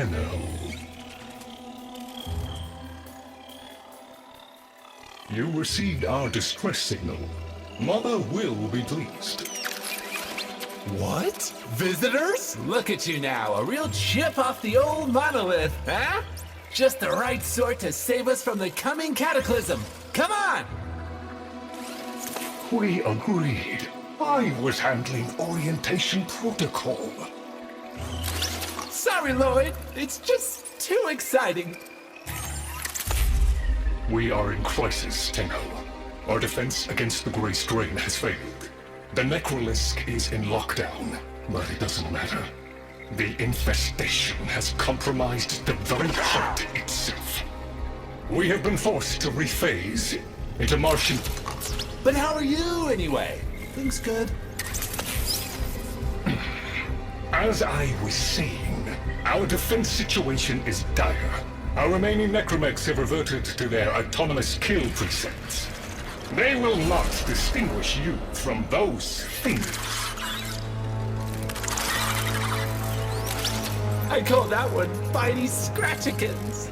Tenno. You received our distress signal. Mother will be pleased. What? Visitors? Look at you now, a real chip off the old monolith, huh? Just the right sort to save us from the coming cataclysm. Come on! We agreed. I was handling orientation protocol. Sorry, Lloyd. It's just too exciting. We are in crisis, Tenno. Our defense against the Grey Strain has failed. The Necrolisk is in lockdown, but it doesn't matter. The infestation has compromised the very heart itself. We have been forced to rephase into Martian... But how are you, anyway? Things good? As I was saying, our defense situation is dire. Our remaining necromechs have reverted to their autonomous kill precepts. They will not distinguish you from those things. I call that one Bitey Scratchikins.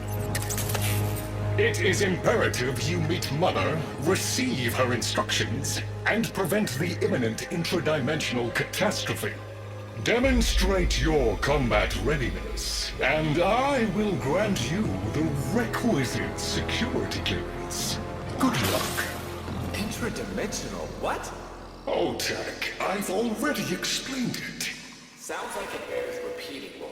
It is imperative you meet Mother, receive her instructions, and prevent the imminent intradimensional catastrophe. Demonstrate your combat readiness, and I will grant you the requisite security clearance. Good luck. Intradimensional what? Otak, I've already explained it. Sounds like it bears repeating, Lloyd.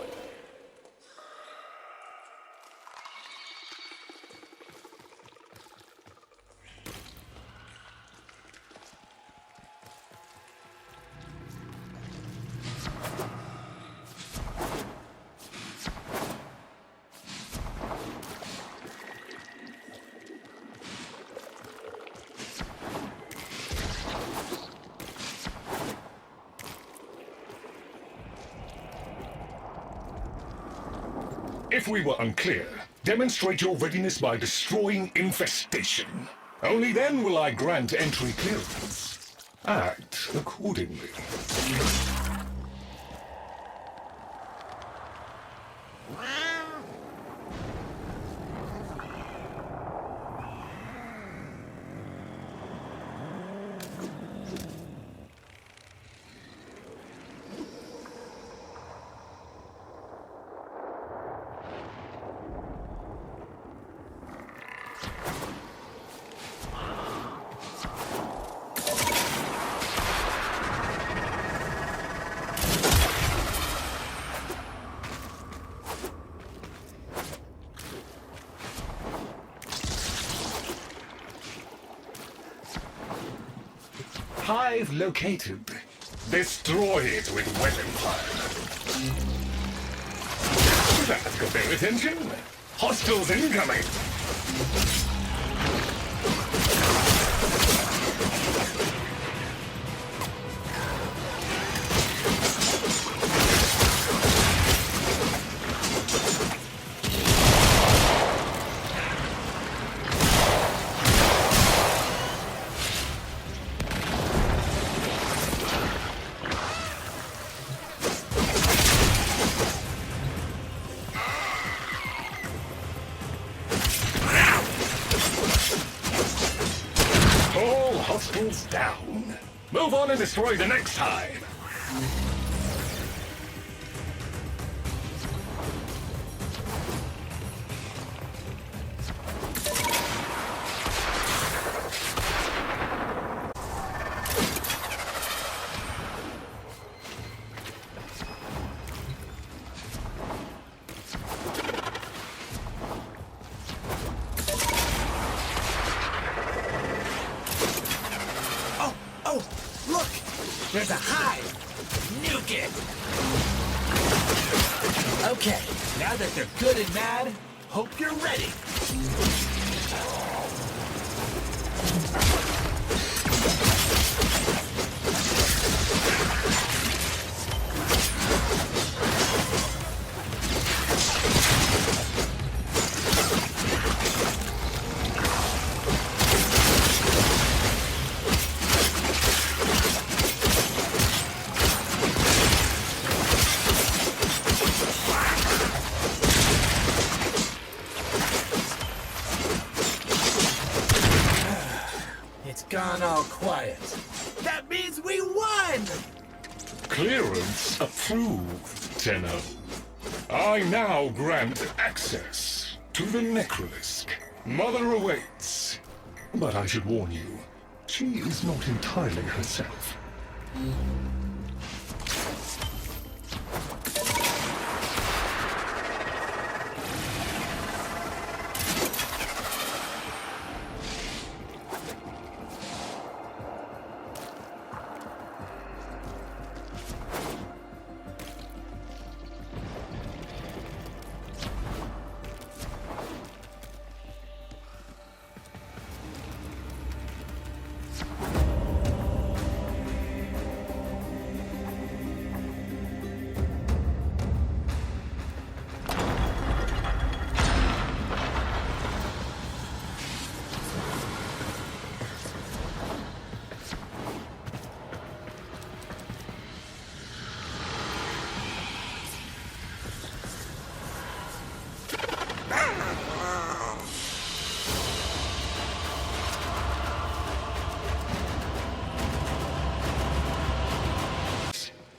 If we were unclear, demonstrate your readiness by destroying infestation. Only then will I grant entry clearance. Act accordingly. Hive located. Destroy it with weapon fire. That got their attention. Hostiles incoming. Hostiles down. Move on and destroy the next hive. Oh, look! There's a hive! Nuke it! Okay, now that they're good and mad, hope you're ready! It's gone all quiet. That means we won! Clearance approved, Tenno. I now grant access to the Necrolisk. Mother awaits. But I should warn you, she is not entirely herself.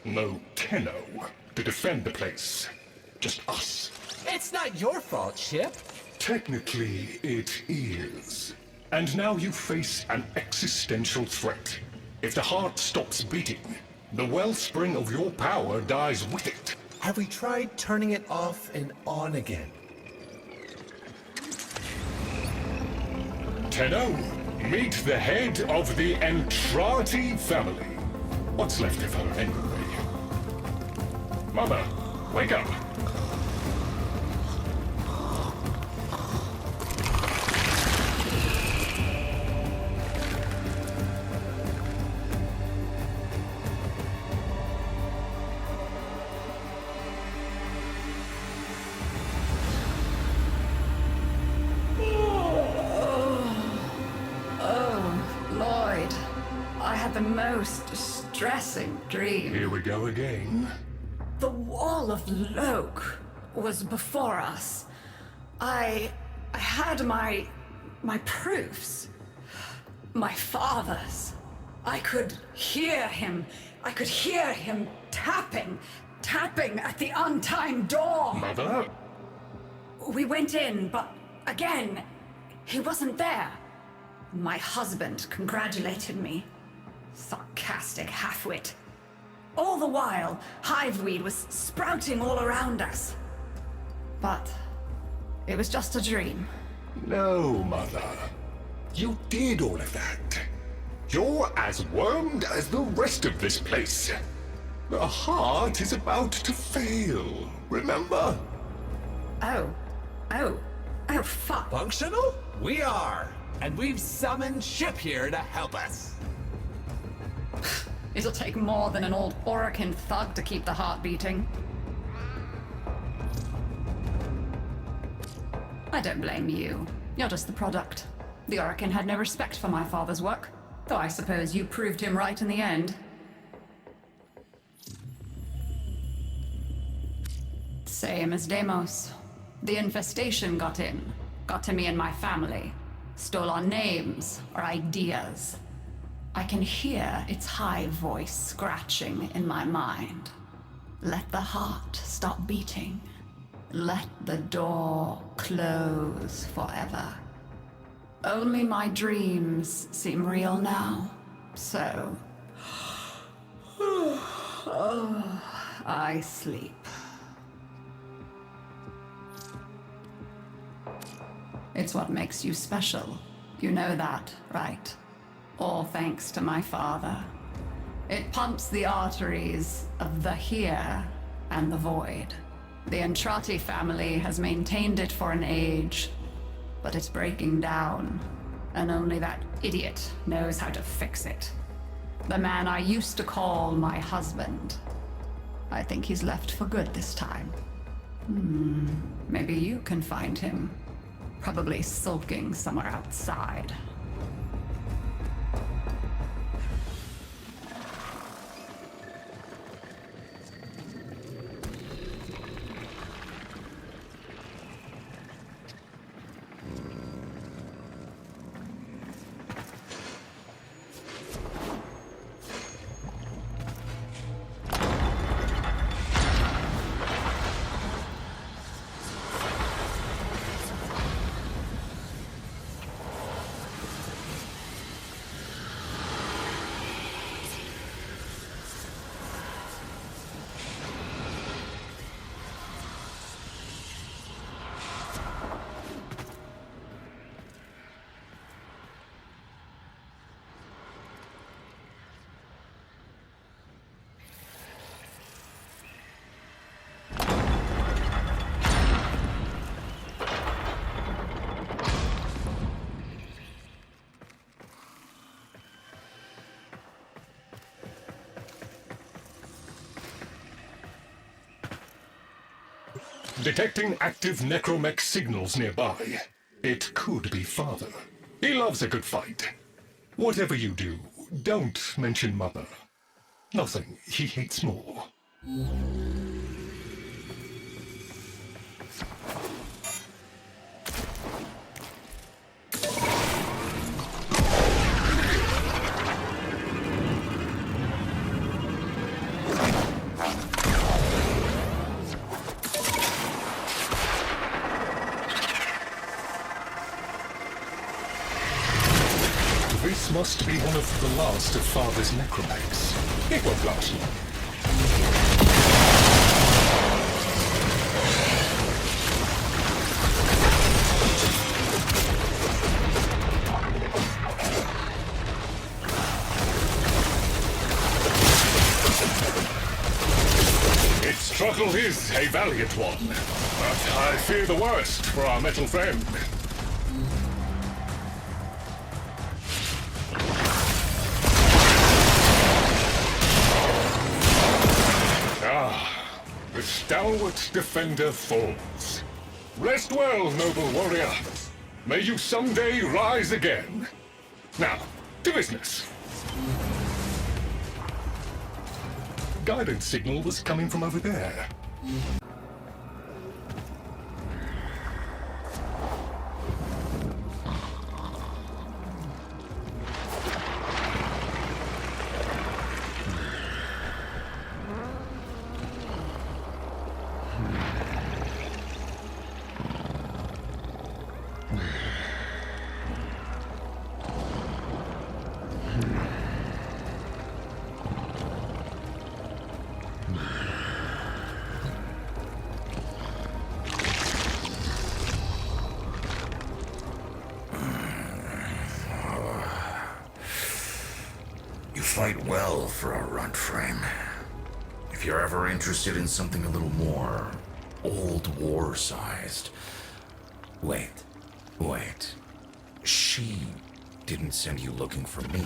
No Tenno to defend the place. Just us. It's not your fault, Chip. Technically, it is. And now you face an existential threat. If the heart stops beating, the wellspring of your power dies with it. Have we tried turning it off and on again? Tenno, meet the head of the Entrati family. What's left of her, anyway? Mother, wake up! The most distressing dream. Here we go again. The wall of Loke was before us. I had my proofs. My father's. I could hear him. I could hear him tapping at the untimed door. Mother? We went in, but again, he wasn't there. My husband congratulated me. Sarcastic halfwit. All the while, hiveweed was sprouting all around us. But it was just a dream. No, Mother. You did all of that. You're as wormed as the rest of this place. The heart is about to fail, remember? Oh, fuck. Functional? We are. And we've summoned Chip here to help us. It'll take more than an old Orokin thug to keep the heart beating. I don't blame you. You're just the product. The Orokin had no respect for my father's work, though I suppose you proved him right in the end. Same as Deimos. The infestation got in. Got to me and my family. Stole our names, our ideas. I can hear its high voice scratching in my mind. Let the heart stop beating. Let the door close forever. Only my dreams seem real now. So... I sleep. It's what makes you special. You know that, right? All thanks to my father. It pumps the arteries of the here and the void. The Entrati family has maintained it for an age, but it's breaking down, and only that idiot knows how to fix it. The man I used to call my husband. I think he's left for good this time. Maybe you can find him. Probably sulking somewhere outside. Detecting active necromech signals nearby. It could be Father. He loves a good fight. Whatever you do, don't mention Mother. Nothing he hates more. This must be one of the last of Father's necromechs. It won't last long. Its struggle is a valiant one, but I fear the worst for our metal friend. The stalwart defender falls. Rest well, noble warrior. May you someday rise again. Now, to business. Guidance signal was coming from over there. Fight well for a runt frame. If you're ever interested in something a little more old war-sized. Wait. She didn't send you looking for me,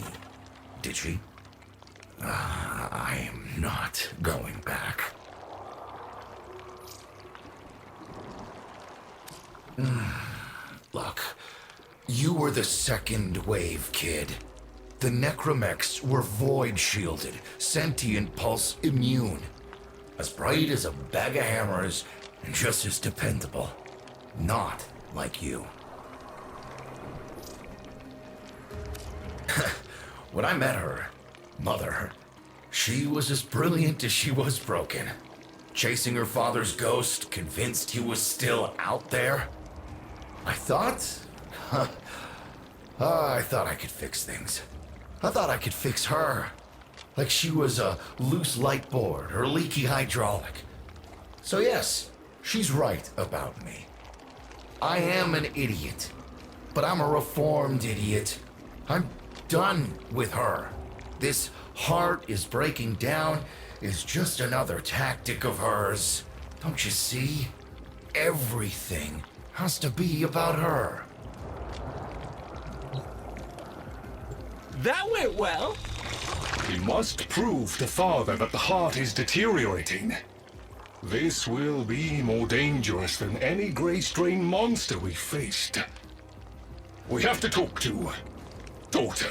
did she? I am not going back. Look, you were the second wave, kid. The necromechs were void-shielded, sentient pulse immune. As bright as a bag of hammers, and just as dependable. Not like you. When I met her, Mother, she was as brilliant as she was broken. Chasing her father's ghost, convinced he was still out there. I thought I could fix things. I thought I could fix her. Like she was a loose light board or leaky hydraulic. So yes, she's right about me. I am an idiot. But I'm a reformed idiot. I'm done with her. This heart is breaking down is just another tactic of hers. Don't you see? Everything has to be about her. That went well. We must prove to Father that the heart is deteriorating. This will be more dangerous than any Grey Strain monster we faced. We have to talk to daughter.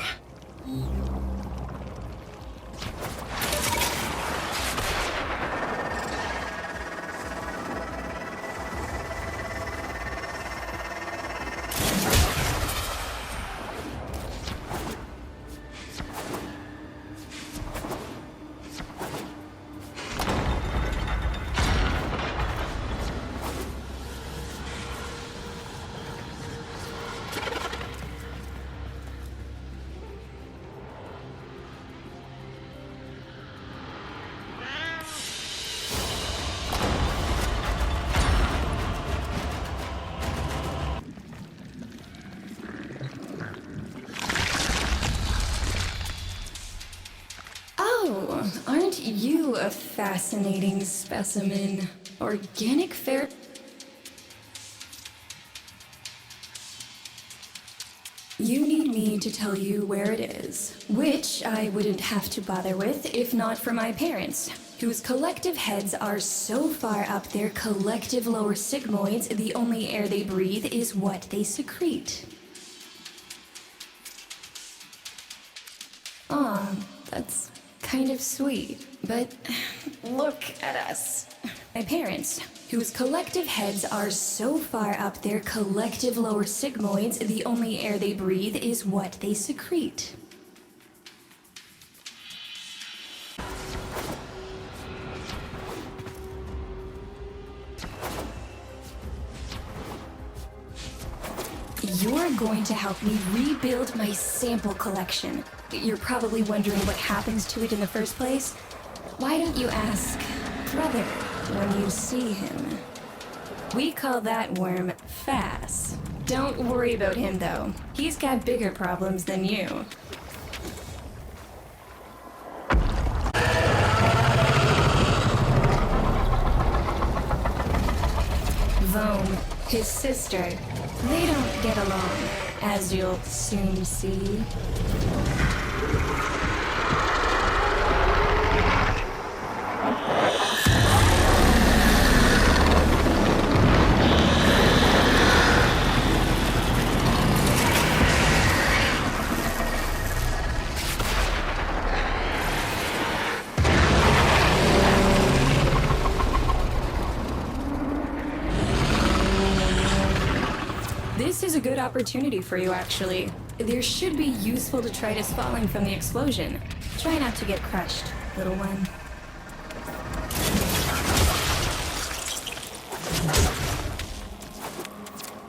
Aren't you a fascinating specimen? Organic fair... You need me to tell you where it is, which I wouldn't have to bother with if not for my parents. whose collective heads are so far up their collective lower sigmoids, the only air they breathe is what they secrete. Aw, that's kind of sweet, but look at us. My parents, whose collective heads are so far up their collective lower sigmoids, the only air they breathe is what they secrete. You're going to help me rebuild my sample collection. You're probably wondering what happens to it in the first place. Why don't you ask brother when you see him? We call that worm Fass. Don't worry about him though. He's got bigger problems than you. Vome, his sister, they don't get along, as you'll soon see. This is a good opportunity for you, actually. There should be useful detritus falling from the explosion. Try not to get crushed, little one.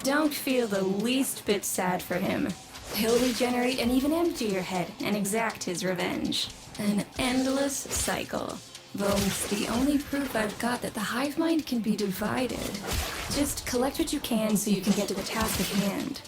Don't feel the least bit sad for him. He'll regenerate and even empty your head and exact his revenge. An endless cycle. Vome's the only proof I've got that the hive mind can be divided. Just collect what you can so you can get to the task at hand.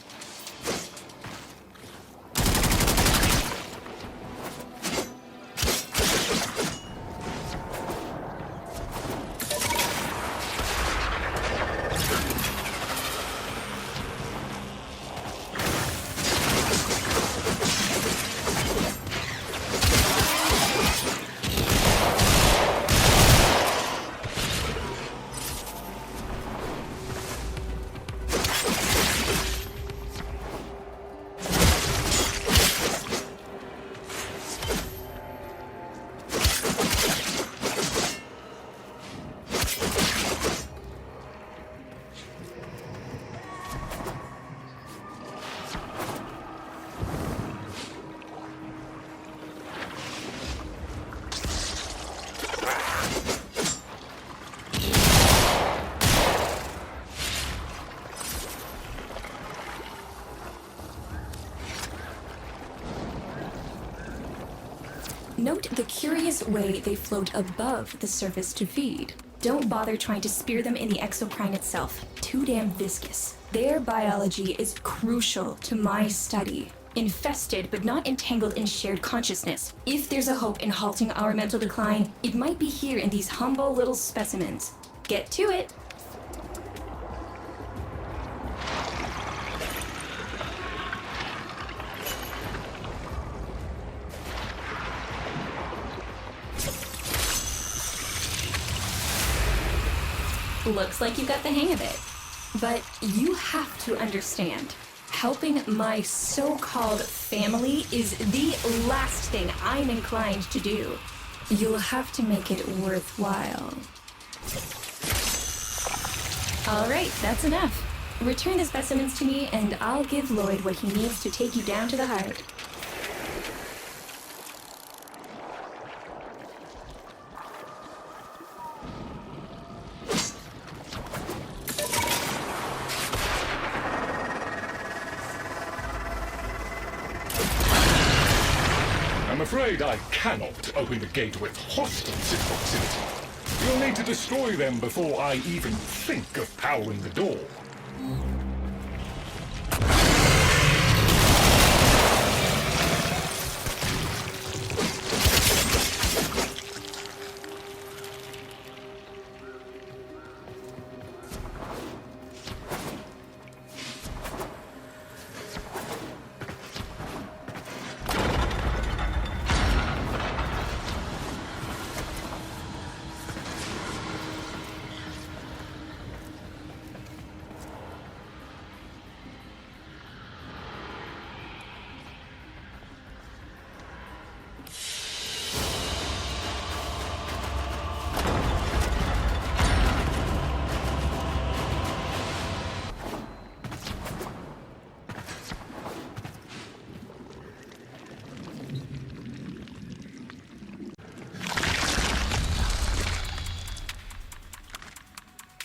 Note the curious way they float above the surface to feed. Don't bother trying to spear them in the exocrine itself. Too damn viscous. Their biology is crucial to my study. Infested but not entangled in shared consciousness. If there's a hope in halting our mental decline, it might be here in these humble little specimens. Get to it! Looks like you got the hang of it. But you have to understand, helping my so-called family is the last thing I'm inclined to do. You'll have to make it worthwhile. All right, that's enough. Return the specimens to me and I'll give Lloyd what he needs to take you down to the heart. I'm afraid I cannot open the gate with hostiles in proximity. You'll need to destroy them before I even think of powering the door.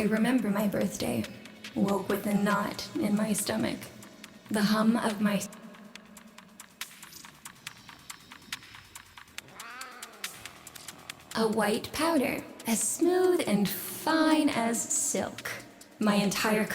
I remember my birthday. Woke with a knot in my stomach. The hum of my... A white powder, as smooth and fine as silk. My entire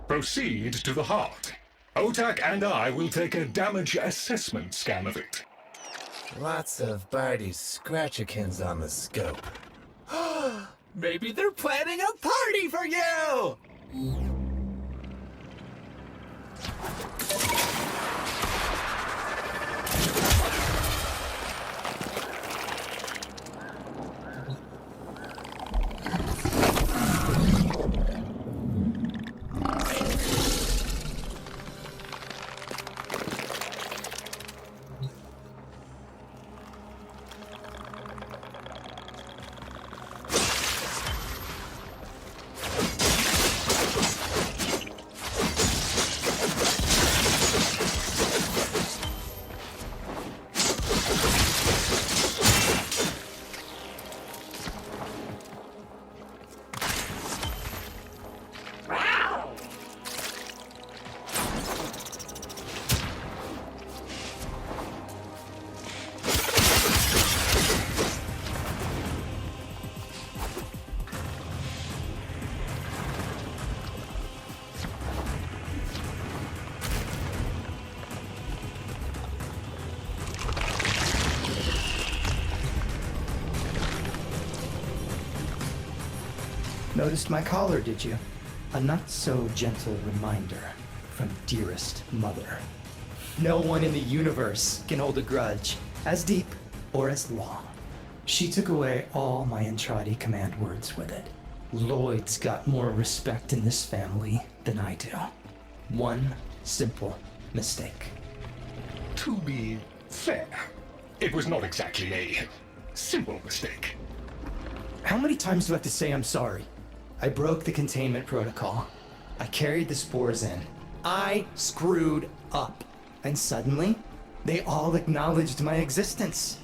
Proceed to the heart. Otak and I will take a damage assessment scan of it. Lots of Barty Scratchikins on the scope. Maybe they're planning a party for you! Noticed my collar, did you? A not-so-gentle reminder from dearest mother. No one in the universe can hold a grudge as deep or as long. She took away all my Entradi command words with it. Lloyd's got more respect in this family than I do. One simple mistake. To be fair, it was not exactly a simple mistake. How many times do I have to say I'm sorry? I broke the containment protocol. I carried the spores in. I screwed up. And suddenly, they all acknowledged my existence.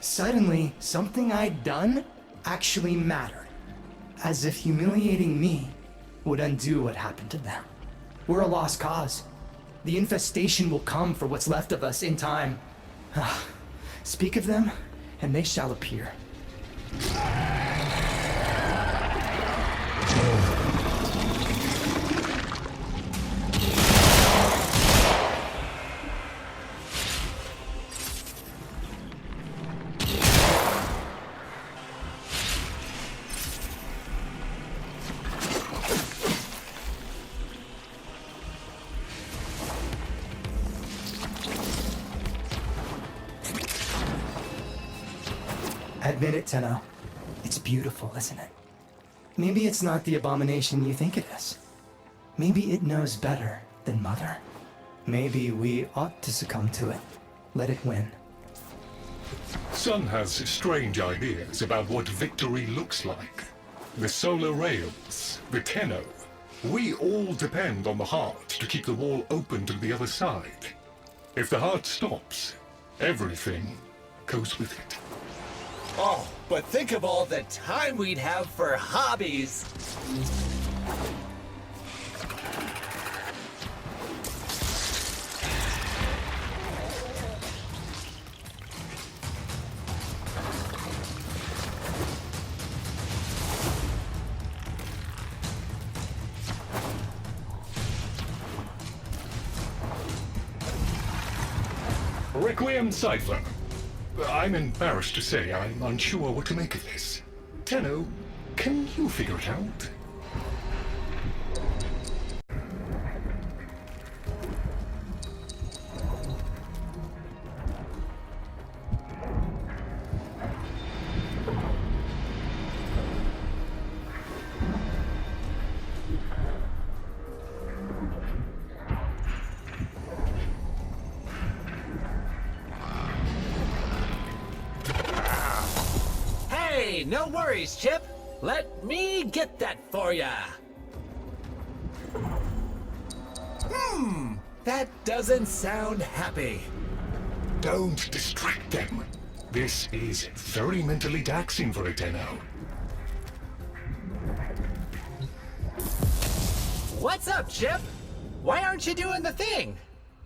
Suddenly, something I'd done actually mattered. As if humiliating me would undo what happened to them. We're a lost cause. The infestation will come for what's left of us in time. Speak of them, and they shall appear. Admit it, Tenno. It's beautiful, isn't it? Maybe it's not the abomination you think it is. Maybe it knows better than Mother. Maybe we ought to succumb to it. Let it win. Sun has strange ideas about what victory looks like. The solar rails, the Tenno. We all depend on the heart to keep the wall open to the other side. If the heart stops, everything goes with it. Oh, but think of all the time we'd have for hobbies! Requiem Cipher. I'm embarrassed to say I'm unsure what to make of this. Tenno, can you figure it out? Hey, no worries, Chip. Let me get that for ya. That doesn't sound happy. Don't distract them. This is very mentally taxing for a Tenno. What's up, Chip? Why aren't you doing the thing?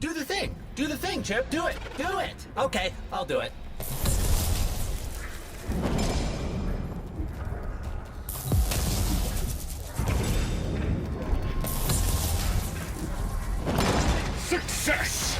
Do the thing. Do the thing, Chip. Do it. Do it. Okay, I'll do it. Success!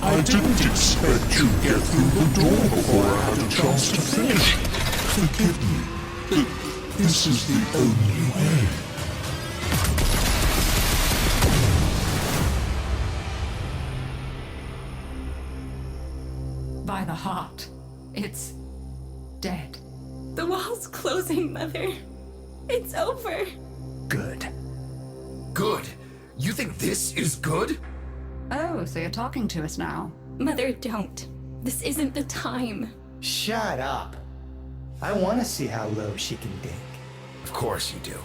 I didn't expect to get through the door before I had a chance to finish. Forgive me, but this is the only way. By the heart, it's dead. The wall's closing, Mother. It's over. Good. Good? You think this is good? Oh, so you're talking to us now. Mother, don't. This isn't the time. Shut up. I want to see how low she can dig. Of course you do.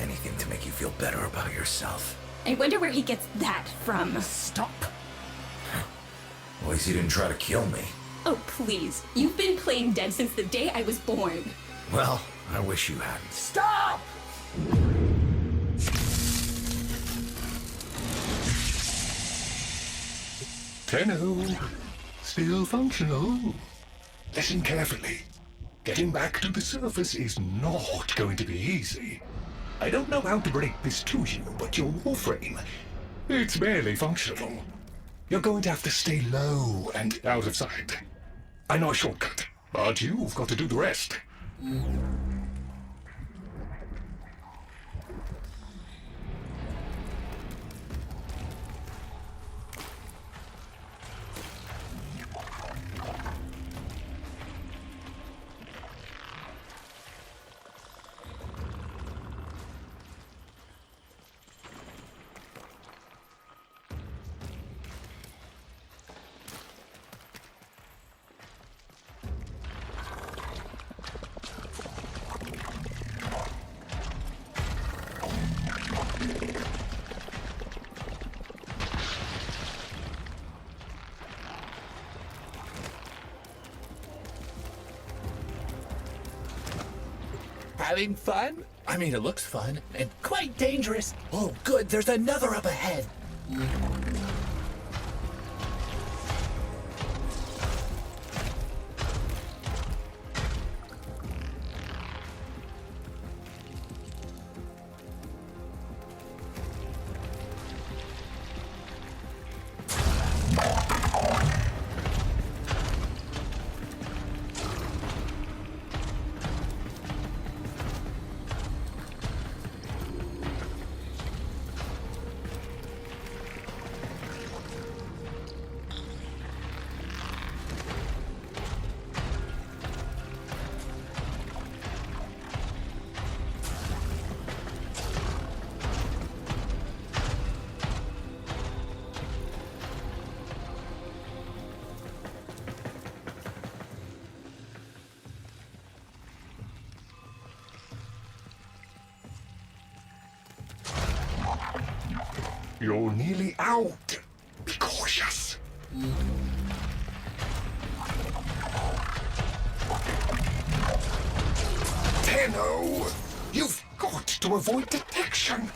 Anything to make you feel better about yourself. I wonder where he gets that from. Stop. At least you didn't try to kill me. Oh, please. You've been playing dead since the day I was born. Well, I wish you hadn't. Stop! Tenno, still functional. Listen carefully. Getting back to the surface is not going to be easy. I don't know how to break this to you, but your Warframe, it's barely functional. You're going to have to stay low and out of sight. I know a shortcut, but you've got to do the rest. Having fun? I mean, it looks fun and quite dangerous. Oh, good, there's another up ahead. You're nearly out. Be cautious. Tenno, you've got to avoid detection.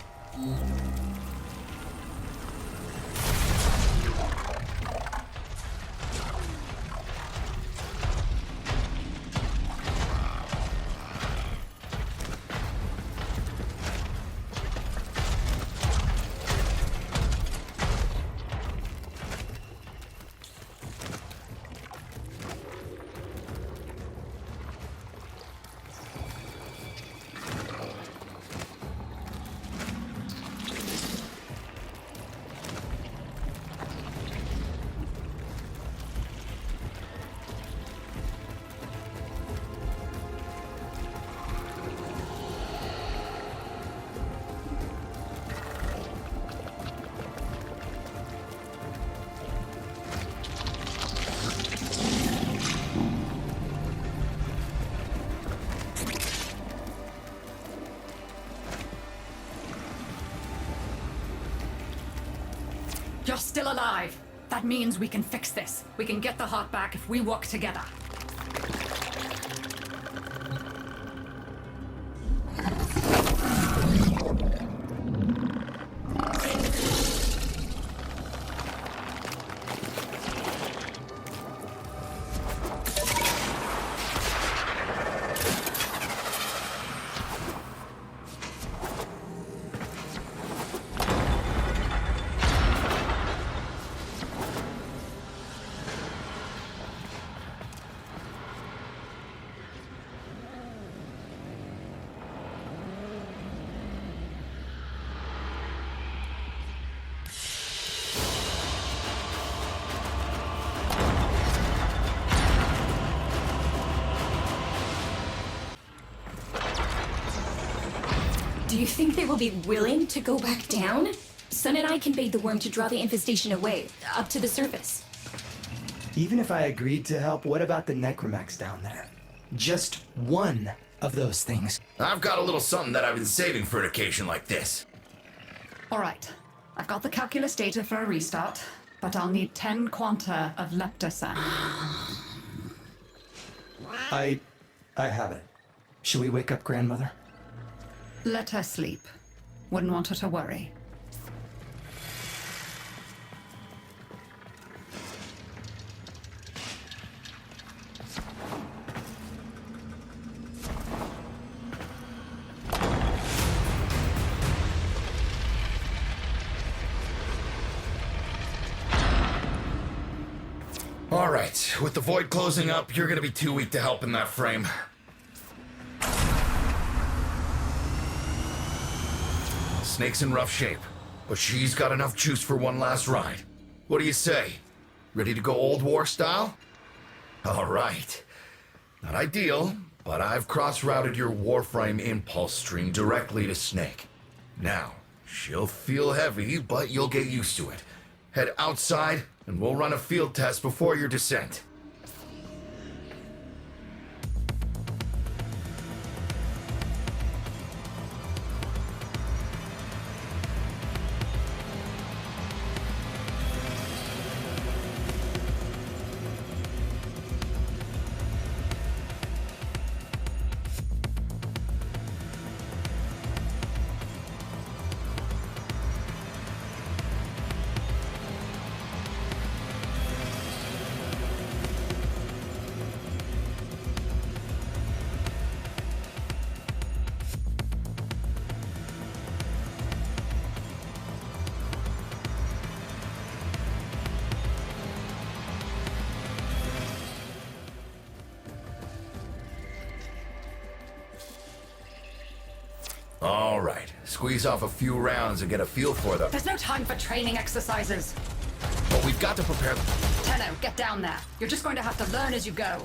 You're still alive. That means we can fix this. We can get the heart back if we work together. Do you think they will be willing to go back down? Sun and I can bait the worm to draw the infestation away, up to the surface. Even if I agreed to help, what about the necromechs down there? Just one of those things. I've got a little something that I've been saving for an occasion like this. All right. I've got the calculus data for a restart, but I'll need 10 quanta of leptosand. I have it. Should we wake up grandmother? Let her sleep. Wouldn't want her to worry. All right, with the void closing up, you're gonna be too weak to help in that frame. Snake's in rough shape, but she's got enough juice for one last ride. What do you say? Ready to go old war style? All right. Not ideal, but I've cross-routed your Warframe impulse stream directly to Snake. Now, she'll feel heavy, but you'll get used to it. Head outside, and we'll run a field test before your descent. All right, squeeze off a few rounds and get a feel for them. There's no time for training exercises. But we've got to prepare. Tenno, get down there. You're just going to have to learn as you go.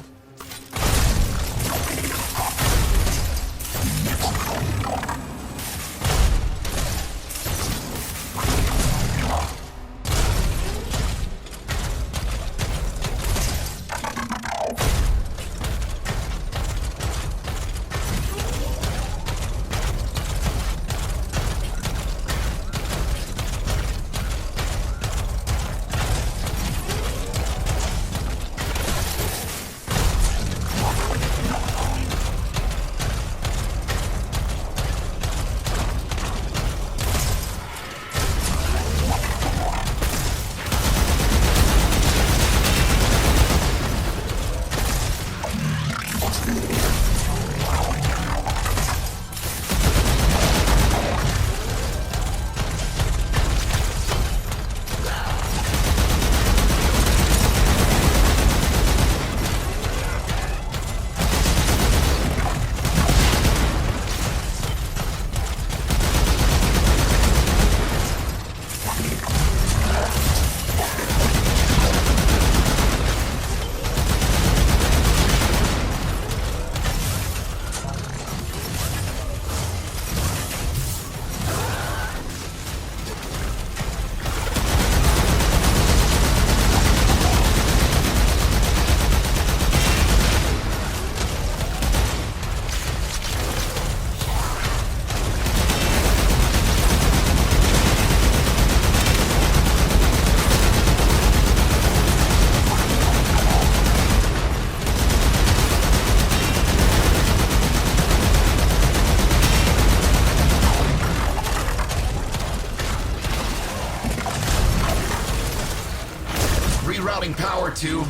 to...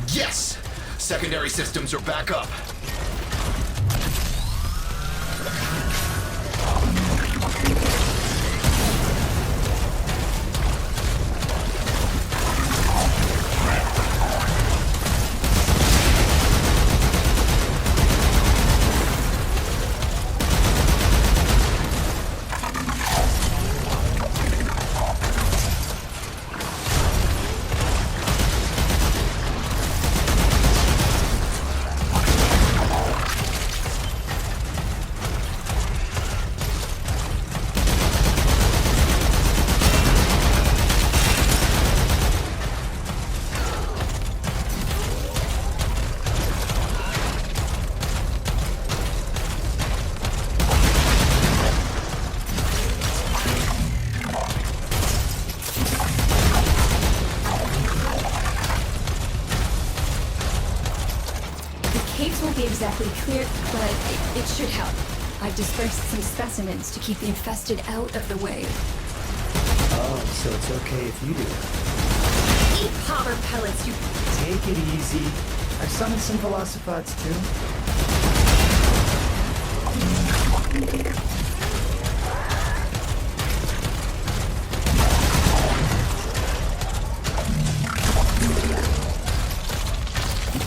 Yes! Secondary systems are back up. Won't be exactly clear, but it should help. I've dispersed some specimens to keep the infested out of the way. Oh, so it's okay if you do it. Eat popper pellets, you... Take it easy. I've summoned some velocipods too.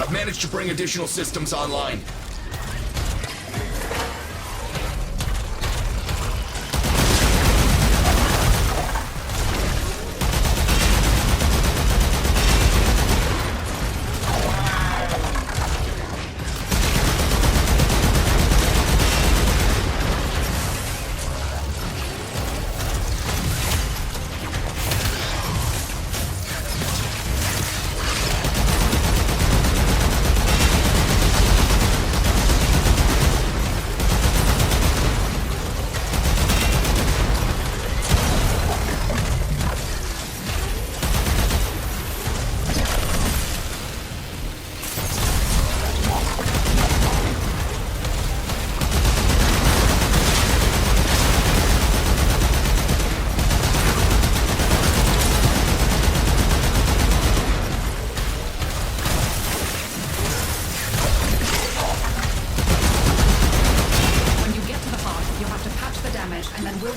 I've managed to bring additional systems online.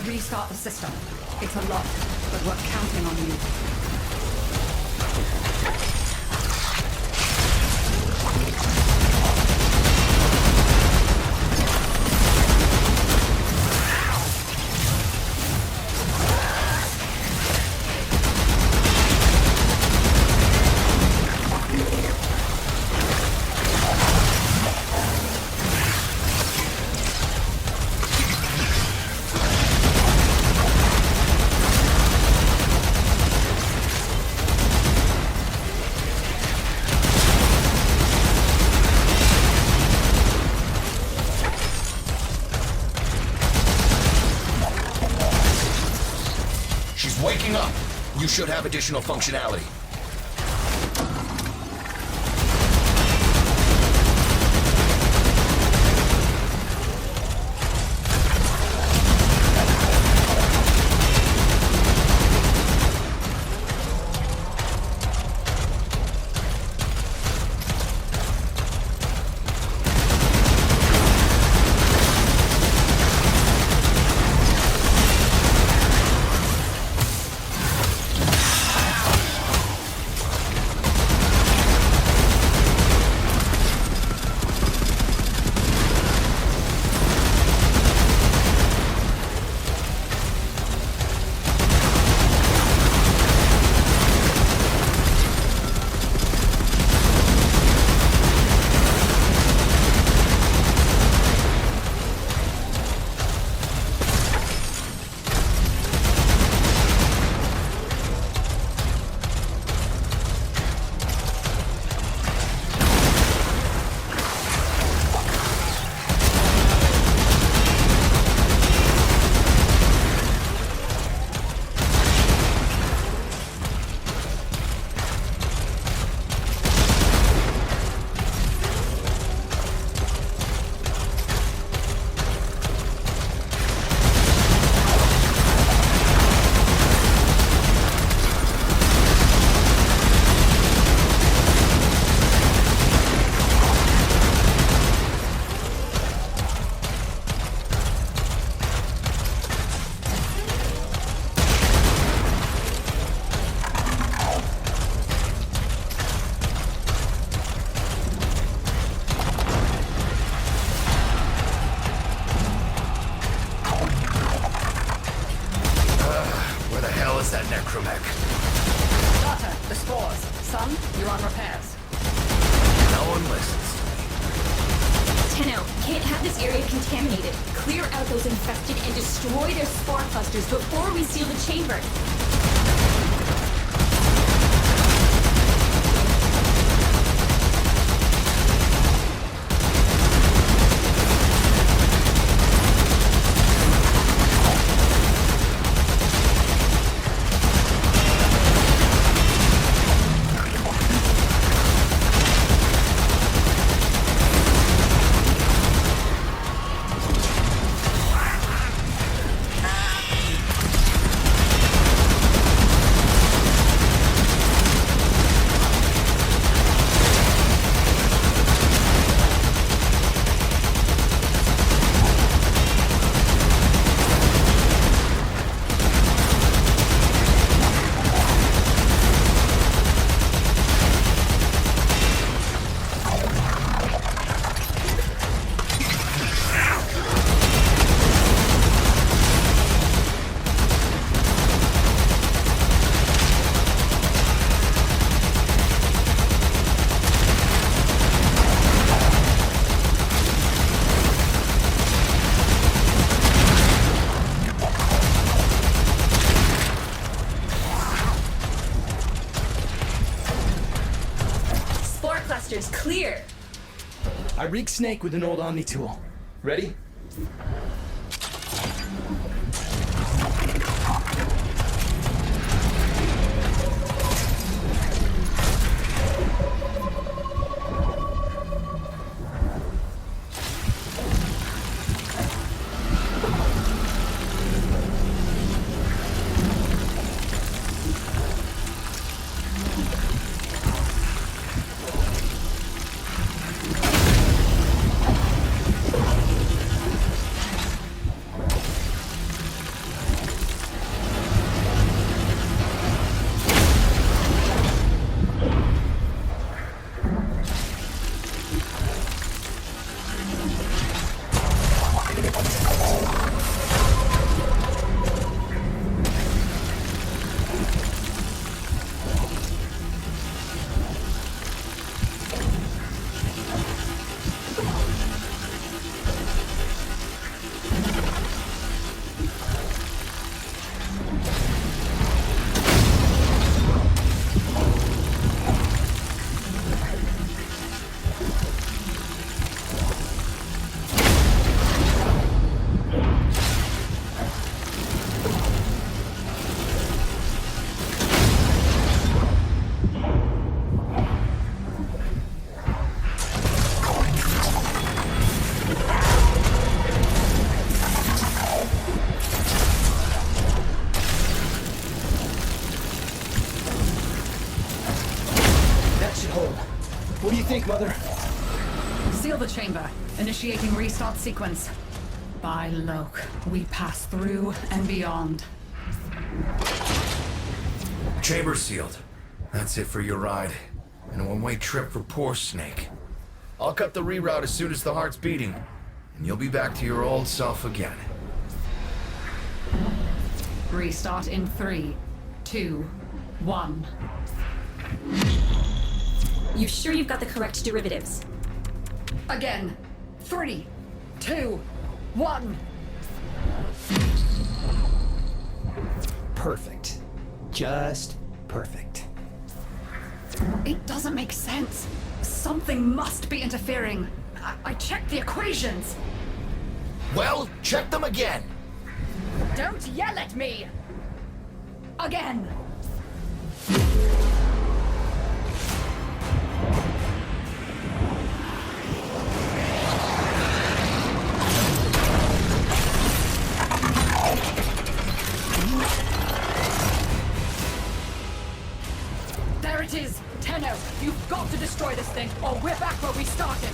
Restart the system. It's a lot, but we're counting on you. Waking up! You should have additional functionality. this area contaminated. Clear out those infested and destroy their spore clusters before we seal the chamber. Clear. I reek snake with an old Omni tool. Ready? What do you think, Mother? Seal the chamber. Initiating restart sequence. By Loke, we pass through and beyond. Chamber sealed. That's it for your ride. And a one-way trip for poor Snake. I'll cut the reroute as soon as the heart's beating. And you'll be back to your old self again. Restart in 3, 2, 1. You sure you've got the correct derivatives? Again. 3, 2, 1. Perfect. Just perfect. It doesn't make sense. Something must be interfering. I checked the equations. Well, check them again. Don't yell at me! Again! There it is! Tenno, you've got to destroy this thing, or we're back where we started!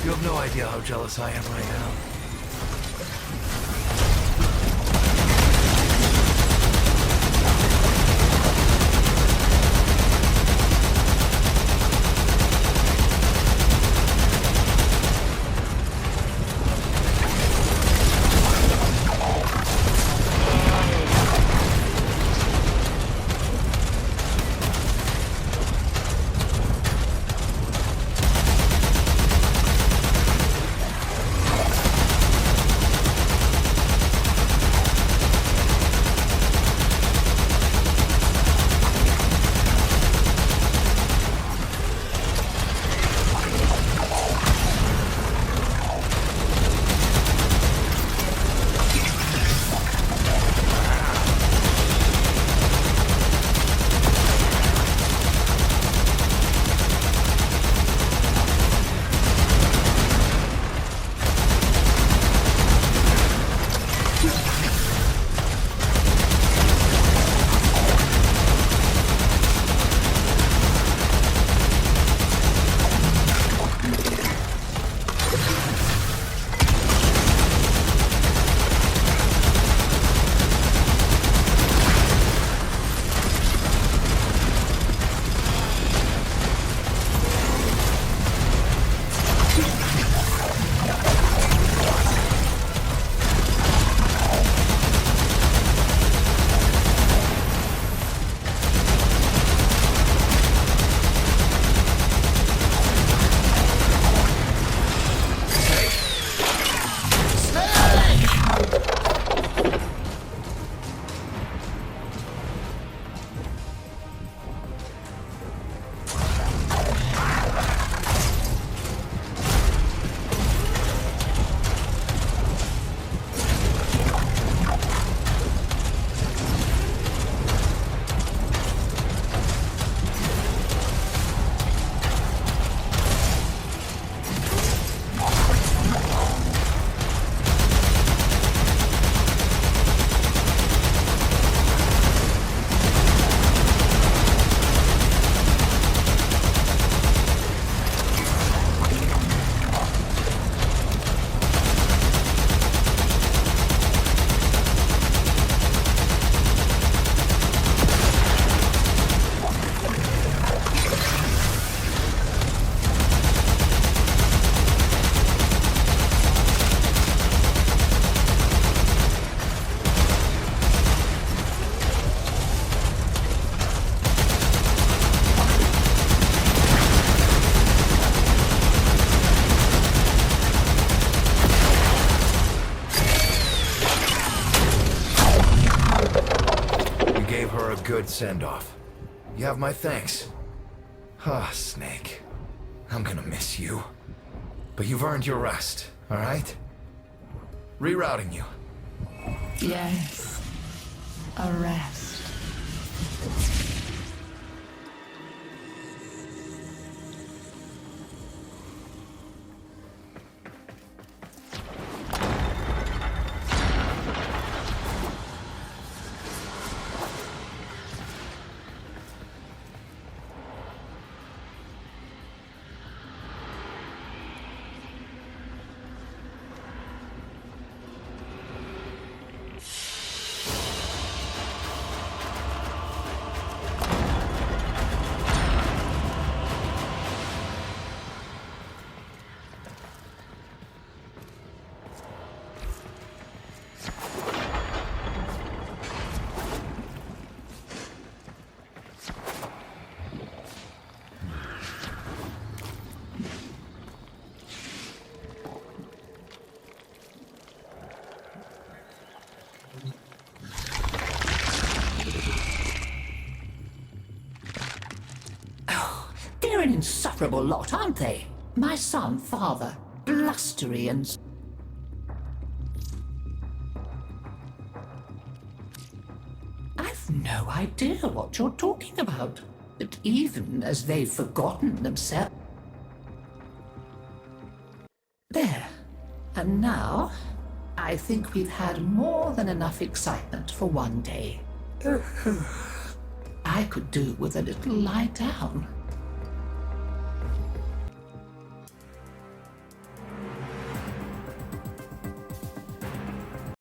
You have no idea how jealous I am right now. smooth send-off. You have my thanks. Ah, Snake. I'm gonna miss you. But you've earned your rest, alright? Rerouting you. Yes. A rest. They're an insufferable lot, aren't they? My son, father, blustery and... I've no idea what you're talking about. But even as they've forgotten themselves... There. And now, I think we've had more than enough excitement for one day. I could do with a little lie down.